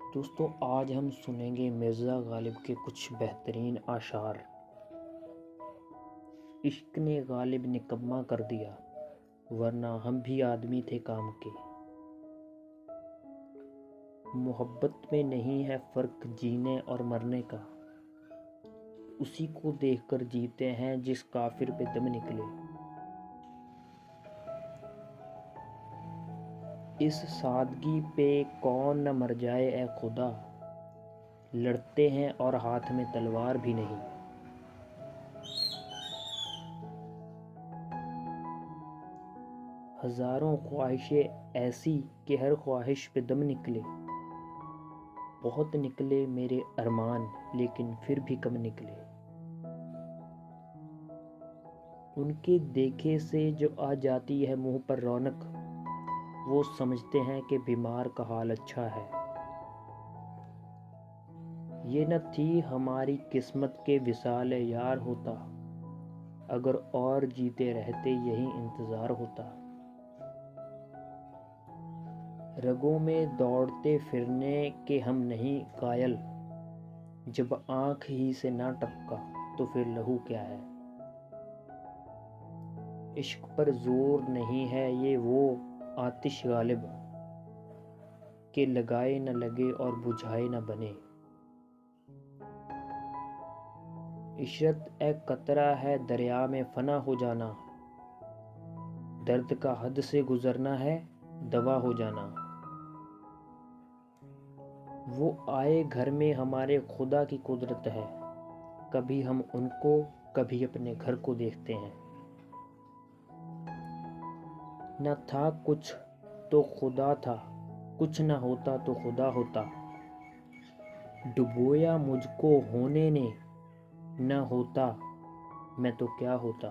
दोस्तों, आज हम सुनेंगे मिर्ज़ा गालिब के कुछ बेहतरीन आशार। इश्क ने गालिब निकम्मा कर दिया, वरना हम भी आदमी थे काम के। मोहब्बत में नहीं है फ़र्क जीने और मरने का, उसी को देखकर जीते हैं जिस काफिर पे दम निकले। इस सादगी पे कौन न मर जाए ए खुदा, लड़ते हैं और हाथ में तलवार भी नहीं। हजारों ख्वाहिशें ऐसी कि हर ख्वाहिश पे दम निकले। बहुत निकले मेरे अरमान, लेकिन फिर भी कम निकले। उनके देखे से जो आ जाती है मुंह पर रौनक, वो समझते हैं कि बीमार का हाल अच्छा है। ये न थी हमारी किस्मत के विसाल यार होता, अगर और जीते रहते यही इंतज़ार होता। रगों में दौड़ते फिरने के हम नहीं कायल, जब आँख ही से ना टपका तो फिर लहू क्या है। इश्क पर जोर नहीं है ये वो आतिश गालिब, के लगाए न लगे और बुझाए न बने। इशरत ए कतरा है दरिया में फना हो जाना, दर्द का हद से गुजरना है दवा हो जाना। वो आए घर में हमारे खुदा की कुदरत है, कभी हम उनको कभी अपने घर को देखते हैं। न था कुछ तो खुदा था, कुछ न होता तो खुदा होता। डुबोया मुझको होने ने, न होता मैं तो क्या होता।